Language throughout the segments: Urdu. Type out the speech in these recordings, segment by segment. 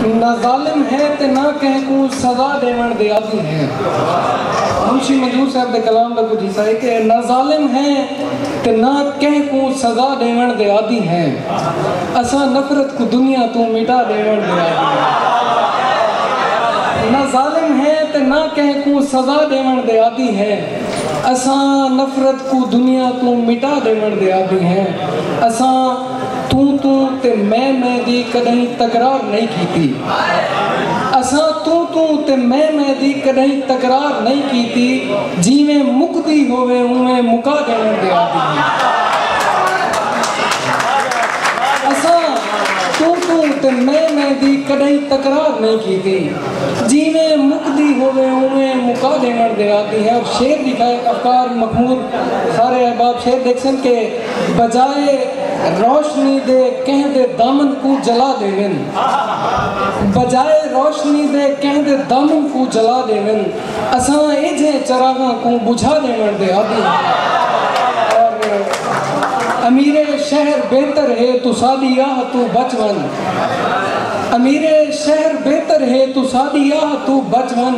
نہ ظالم ہے تے نہ کہیں کو سزا دیون دے عادی ہیں. منشی منظور صاحب دے کلام دا کچھ حصہ ہے کہ نہ ظالم ہے تے نہ کہیں کو سزا دیون دے عادی ہیں. اساں نفرت کو دنیا تو مٹا دیون دے عادی ہیں. نہ ظالم ہے تے نہ کہیں کو سزا دیون دے عادی ہیں. اساں نفرت کو دنیا تو مٹا دیون دے عادی ہیں. اساں تو تے میں دی کدیں تکرار نہیں کیتی. اساں تو تے میں دی کدیں تکرار نہیں کیتی. جیویں مکدی ہوئے اویں مکا دیون دے عادی ہیں. اساں تو تے میں دی کدیں تکرار نہیں کیتی. جیویں مکدی ہوئے اویں مکا دیون دے عادی ہیں. اور شعر دکھائے افکار محمود سارے احباب شعر دیکھ سن کے بجائے روشنی دے کہہ دے دامن کو جلا دیون. بجائے روشنی دے کہہ دے دامن کو جلا دیون. اساں ایجھے چراغاں کو بجھا دیون دے عادی ہیں. اور امیر شہر بہتر ہے تو سادی آہ تو بچ ون. امیر شہر بہتر ہے تو سادی آہ تو بچ ون.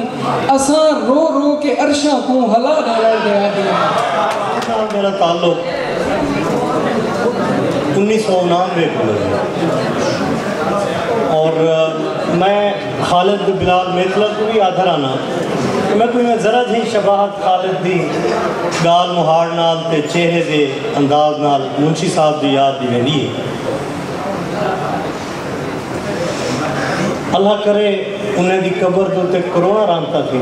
اساں رو رو کے عرشاں کو ہلا دیون دے عادی ہیں. میرا تعلق 1999 کو ہے اور میں خالد بلال میتلا کو بھی آدھر آنا کہ میں کوئی ذرا جی شباہت خالد دی گال مہاڑ نال تے چہرے دے انداز نال منشی صاحب دی یاد دی ویندی ہے. اللہ کرے انہیں دی قبر دو تے کرونا رامتا تھی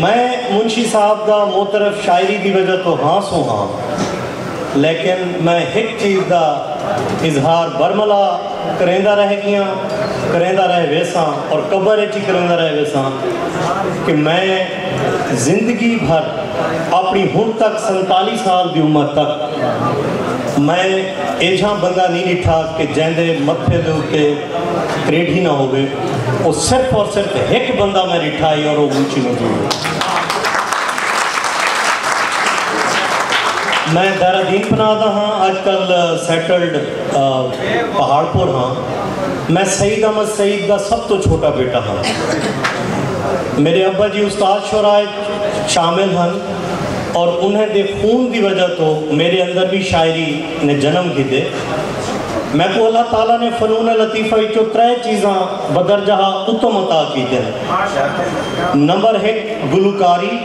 میں منشی صاحب دا موترف شاعری دی وجہ تو ہاں سو ہاں لیکن میں ایک چیز دا اظہار برملا کریندہ رہ گیا کریندہ رہ ویساں اور قبر اچھی کریندہ رہ ویساں کہ میں زندگی بھر اپنی ہن تک 47 سال دی عمر تک میں ایجھاں بندہ نہیں نٹھا کہ جیندے متھے دے ہوتے کریڈھی نہ ہوئے. وہ صرف اور صرف ایک بندہ میں نٹھائی اور وہ منشی منظور. میں دارا دین پناہ دا ہاں آج کل سیٹلڈ پہاڑ پور ہاں. میں سعید احمد سعید دا سب تو چھوٹا بیٹا ہاں. میرے ابا جی استاد شورائے شامل ہیں اور انہیں دے خون دی وجہ تو میرے اندر بھی شاعری نے جنم کی دے. میں کو اللہ تعالیٰ نے فنون لطیفہ جو 3 چیزاں بدرجہ اتم عطا کی دے. نمبر 1 گلوکاری,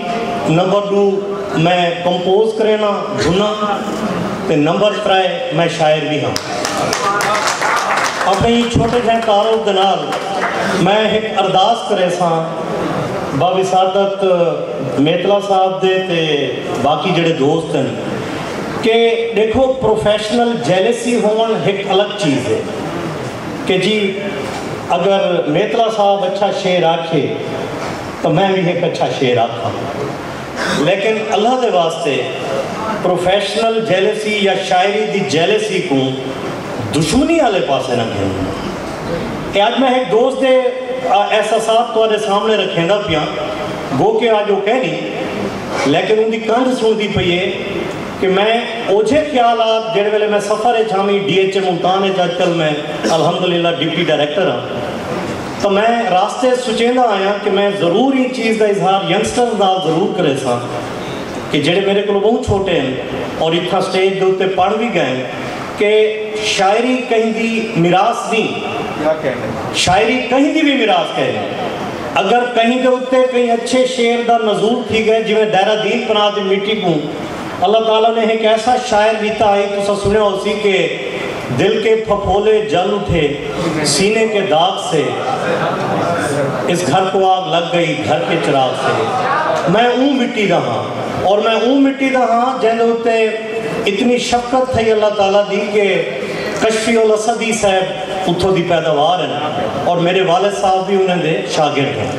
نمبر 2 میں کمپوز کرینا دھنا تے نمبر 3 میں شاعر بھی ہوں. اپنی چھوٹے جہاں تعارف دنال میں ایک ارداس کرے ساں باب سعادت میتلا صاحب دے تے باقی جڑے دوست ہیں کہ دیکھو پروفیشنل جیلسی ہون ایک الگ چیز ہے کہ جی اگر میتلا صاحب اچھا شعر آکھے تو میں بھی ایک اچھا شعر آکھا. لیکن اللہ دے واسطے پروفیشنل جیلسی یا شاعری دی جیلسی کو دشمنی والے پاسے نہ کہیں کہ آج میں ایک دوست دے احساسات تو سامنے رکھیں گا پیا گو کہ آج وہ کہنی لیکن ان کی کنڈ سنتی پئی ہے کہ میں اوجھے خیالات جڑے ویلے میں سفر جامی ڈی ایچ اے ملتان آج کل میں الحمدللہ ڈپٹی ڈائریکٹر ہوں تو میں راستے سچیندہ آیا کہ میں ضرور یہ چیز دا اظہار ینگسٹر نال ضرور کرے سا کہ جڑے میرے کو بہت چھوٹے ہیں اور اتنا سٹیج دے تے پڑھ بھی گئے کہ شاعری کہیں دی میراث نہیں, شاعری کہیں دی بھی میراث کہے. اگر کہیں دے اتے کہیں اچھے شعر دا نزول تھی گئے جویں دائرہ دین پناہ دی میٹی کو اللہ تعالیٰ نے ایک ایسا شاعر دیتا آئی تو سا سنے اسی کہ دل کے پھپھولے جل اٹھے سینے کے داغ سے, اس گھر کو آگ لگ گئی گھر کے چراغ سے. میں اون مٹی رہا اور میں اون مٹی رہا جن ہوتے اتنی شفقت تھی اللہ تعالیٰ دی کہ کشفی الاسدی صاحب اتھو دی پیداوار ہیں اور میرے والد صاحب بھی انہیں دے شاگرد ہیں.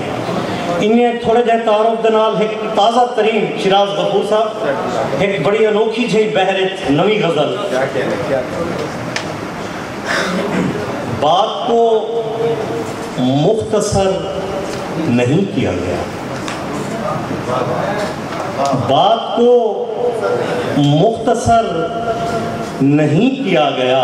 انہیں تھوڑے جائے تعارف دنال ایک تازہ ترین شراز غفور صاحب ایک بڑی انوکھی جھئی بہرت نوی غزل. بات کو مختصر نہیں کیا گیا, بات کو مختصر نہیں کیا گیا,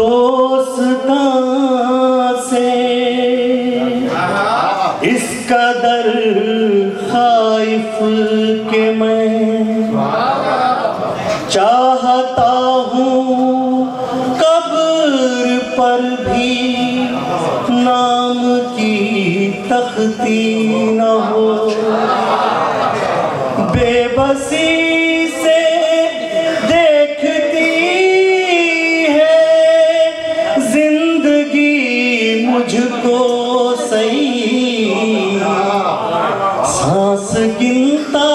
دوستاں سے اس قدر خائف کہ میں چاہتا ہوں قبر پر بھی نام کی تختی نہ ہو. بے بسی سے دیکھتی ہے زندگی مجھ کو صحیح, سانس گنتا